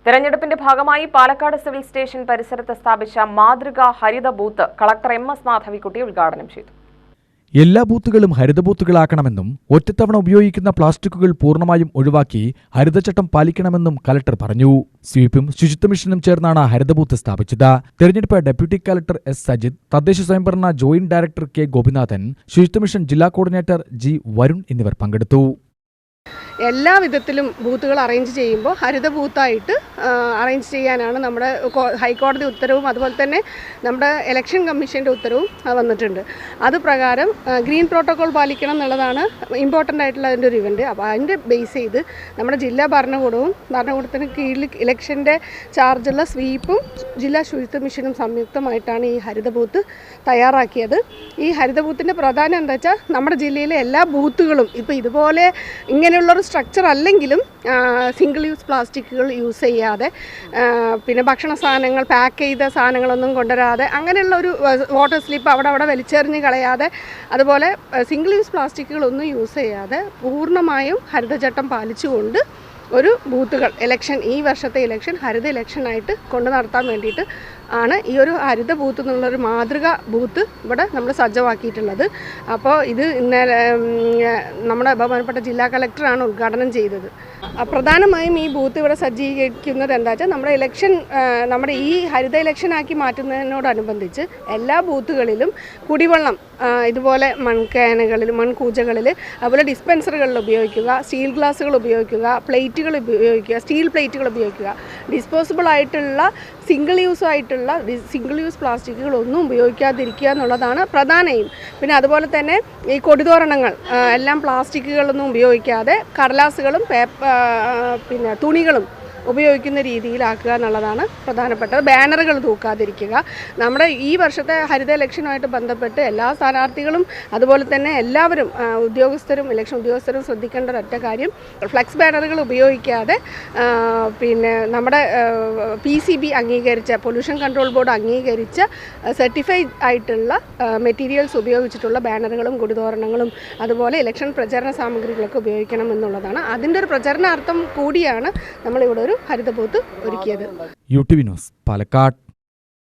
തെരഞ്ഞെടുപ്പിന്റെ ഭാഗമായി Palakkad civil station പരിസരത്ത് സ്ഥാപിച്ച മാതൃകാ ഹരിത ബൂത്ത് കളക്ടർ MS മാധവിക്കുട്ടി ഉദ്ഘാടനം ചെയ്തു. എല്ലാ ബൂത്തുകളും ഹരിത ബൂത്തുകളാക്കണമെന്നും ഒറ്റത്തവണ ഉപയോഗിക്കുന്ന പ്ലാസ്റ്റിക്കുകൾ പൂർണ്ണമായും ഒഴിവാക്കി ഹരിതചട്ടം പാലിക്കണമെന്നും കലക്ടർ പറഞ്ഞു. സ്വീപ്പും ശുചിത്വ മിഷനും ചേർന്നാണ് ഹരിത ബൂത്ത് സ്ഥാപിച്ചത്. തെരഞ്ഞെടുപ്പ് ഡെപ്യൂട്ടി കലക്ടർ S സജിത്, തദ്ദേശ സ്വയംഭരണ ജോയിന്റ് ഡയറക്ടർ K ഗോപിനാഥൻ, ശുചിത്വ മിഷൻ ജില്ലാ കോർഡിനേറ്റർ G വരുൺ എന്നിവർ പങ്കെടുത്തു. എല്ലാ വിധത്തിലും ബൂത്തുകൾ അറേഞ്ച് ചെയ്യുമ്പോൾ ഹരിത ബൂത്തായിട്ട് അറേഞ്ച് ചെയ്യാനാണ് നമ്മുടെ ഹൈക്കോടതി ഉത്തരവും അതുപോലെ തന്നെ നമ്മുടെ ഇലക്ഷൻ കമ്മീഷൻ്റെ ഉത്തരവും വന്നിട്ടുണ്ട്. അത് പ്രകാരം ഗ്രീൻ പ്രോട്ടോകോൾ പാലിക്കണം എന്നുള്ളതാണ് ഇമ്പോർട്ടൻ്റ് ആയിട്ടുള്ള അതിൻ്റെ ഒരു ഇവൻറ്റ്. അപ്പോൾ അതിൻ്റെ ബേസ് ചെയ്ത് നമ്മുടെ ജില്ലാ ഭരണകൂടത്തിന് കീഴിൽ ഇലക്ഷൻ്റെ ചാർജുള്ള സ്വീപ്പും ജില്ലാ ശുചിത്വ മിഷനും സംയുക്തമായിട്ടാണ് ഈ ഹരിത ബൂത്ത് തയ്യാറാക്കിയത്. ഈ ഹരിത ബൂത്തിൻ്റെ പ്രധാനം എന്താ വെച്ചാൽ നമ്മുടെ ജില്ലയിലെ എല്ലാ ബൂത്തുകളും ഇപ്പോൾ ഇതുപോലെ ഇങ്ങനെയുള്ളൊരു സ്ട്രക്ചർ അല്ലെങ്കിലും സിംഗിൾ യൂസ് പ്ലാസ്റ്റിക്കുകൾ യൂസ് ചെയ്യാതെ, പിന്നെ ഭക്ഷണ സാധനങ്ങൾ പാക്ക് ചെയ്ത സാധനങ്ങളൊന്നും കൊണ്ടുവരാതെ, അങ്ങനെയുള്ള ഒരു വാട്ടർ സ്ലിപ്പ് അവിടെ വലിച്ചെറിഞ്ഞ് കളയാതെ, അതുപോലെ സിംഗിൾ യൂസ് പ്ലാസ്റ്റിക്കുകളൊന്നും യൂസ് ചെയ്യാതെ പൂർണ്ണമായും ഹരിതചട്ടം പാലിച്ചുകൊണ്ട് ഒരു ബൂത്തുകൾ ഈ വർഷത്തെ ഇലക്ഷൻ ഹരിത ഇലക്ഷനായിട്ട് കൊണ്ടു നടത്താൻ വേണ്ടിയിട്ട് ആണ് ഈ ഒരു ഹരിത ബൂത്ത് എന്നുള്ളൊരു മാതൃക ബൂത്ത് ഇവിടെ നമ്മൾ സജ്ജമാക്കിയിട്ടുള്ളത്. അപ്പോൾ ഇത് ഇന്നലെ നമ്മുടെ ബഹുമാനപ്പെട്ട ജില്ലാ കളക്ടറാണ് ഉദ്ഘാടനം ചെയ്തത്. പ്രധാനമായും ഈ ബൂത്ത് ഇവിടെ സജ്ജീകരിക്കുന്നത് എന്താ വെച്ചാൽ നമ്മുടെ ഈ ഹരിത ഇലക്ഷനാക്കി മാറ്റുന്നതിനോടനുബന്ധിച്ച് എല്ലാ ബൂത്തുകളിലും കുടിവെള്ളം ഇതുപോലെ മൺകാനുകളിൽ, മൺകൂജകളിൽ, അതുപോലെ ഡിസ്പെൻസറുകളിൽ ഉപയോഗിക്കുക, സ്റ്റീൽ ഗ്ലാസുകൾ ഉപയോഗിക്കുക, പ്ലേറ്റുകൾ ഉപയോഗിക്കുക, സ്റ്റീൽ പ്ലേറ്റുകൾ ഉപയോഗിക്കുക, ഡിസ്പോസിബിൾ ആയിട്ടുള്ള സിംഗിൾ യൂസ് പ്ലാസ്റ്റിക്കുകളൊന്നും ഉപയോഗിക്കാതിരിക്കുക എന്നുള്ളതാണ് പ്രധാന എയിം. പിന്നെ അതുപോലെ തന്നെ ഈ കൊടിതോരണങ്ങൾ എല്ലാം പ്ലാസ്റ്റിക്കുകളൊന്നും ഉപയോഗിക്കാതെ കടലാസുകളും പിന്നെ തുണികളും ഉപയോഗിക്കുന്ന രീതിയിലാക്കുക എന്നുള്ളതാണ് പ്രധാനപ്പെട്ടത്. ബാനറുകൾ തൂക്കാതിരിക്കുക. നമ്മുടെ ഈ വർഷത്തെ ഹരിത ഇലക്ഷനുമായിട്ട് ബന്ധപ്പെട്ട് എല്ലാ സ്ഥാനാർത്ഥികളും അതുപോലെ തന്നെ എല്ലാവരും ഇലക്ഷൻ ഉദ്യോഗസ്ഥരും ശ്രദ്ധിക്കേണ്ട ഒരൊറ്റ കാര്യം, ഫ്ലെക്സ് ബാനറുകൾ ഉപയോഗിക്കാതെ പിന്നെ നമ്മുടെ PCB അംഗീകരിച്ച, പൊല്യൂഷൻ കൺട്രോൾ ബോർഡ് അംഗീകരിച്ച സർട്ടിഫൈഡ് ആയിട്ടുള്ള മെറ്റീരിയൽസ് ഉപയോഗിച്ചിട്ടുള്ള ബാനറുകളും കൊടിതോരണങ്ങളും അതുപോലെ ഇലക്ഷൻ പ്രചരണ സാമഗ്രികളൊക്കെ ഉപയോഗിക്കണം എന്നുള്ളതാണ്. അതിൻ്റെ ഒരു പ്രചരണാർത്ഥം കൂടിയാണ് നമ്മളിവിടെ ഒരു ഹരിത ബൂത്ത് ഒരുക്കിയത്. UTV news, Palakkad.